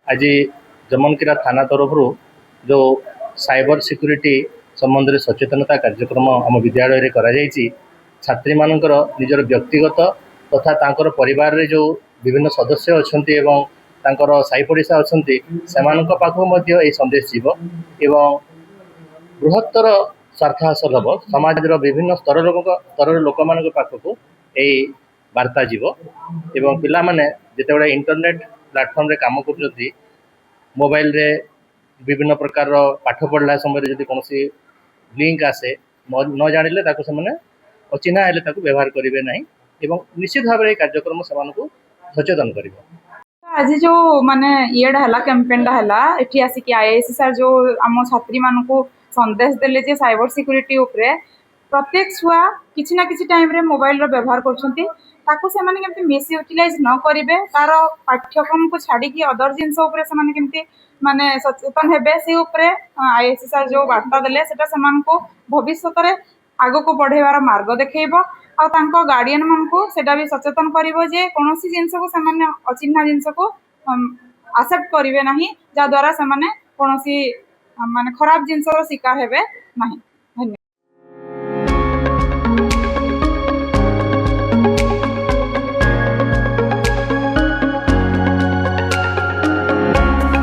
आज जमनकीरा थाना तरफ जो साइबर सिक्यूरीटी संबंध में सचेतनता कार्यक्रम आम विद्यालय में करा छात्री मानकर निजर व्यक्तिगत तथा तांकर परिवार रे जो विभिन्न सदस्य अच्छा साई पड़िशा अच्छा पाखक ये संदेश जीव एवं बृहत्तर स्वार्थ हासिल हम समाज विभिन्न स्तर लोक मान पाखक यही वार्ता जीव एवं पिला माने जिते इंटरनेट प्लेटफॉर्म रे काम कर मोबाइल रे विभिन्न प्रकार पाठ पढ़ला समय जब कौन लिंक आसे न जानिले से अचिन्हा हेले व्यवहार करेंगे ना एवं निश्चित भाव में कार्यक्रम से सचेतन कर आज जो माने येडा हला कैंपेन हला एठी आसिक आईआईसी सर जो आम छात्री मान को संदेश देले जे साइबर सिक्यूरीटी उपरे प्रत्येक छुआ किसी ना किसी टाइम रे मोबाइल रो व्यवहार करछंती ताको से माने केमती मिस यूटिलाइज न करिवे तार पाठ्यक्रम को छाड़ी की अदर जिंस उपरे से माने केमती माने सचेतन हेबे से उपरे आईआईसी सर जो वार्ता देले सेटा से मान को भविष्य रे आगो को बढ़ेवार मार्ग देखैबो आ तांको गार्डियन मान को सेटा भी सचेतन करिवो जे कोनोसी जिंस को से माने अचिन्हा जिंस को एक्सेप्ट करिवे नाही जा द्वारा से माने कोनोसी माने खराब जिंस रो शिकार हेबे नाही।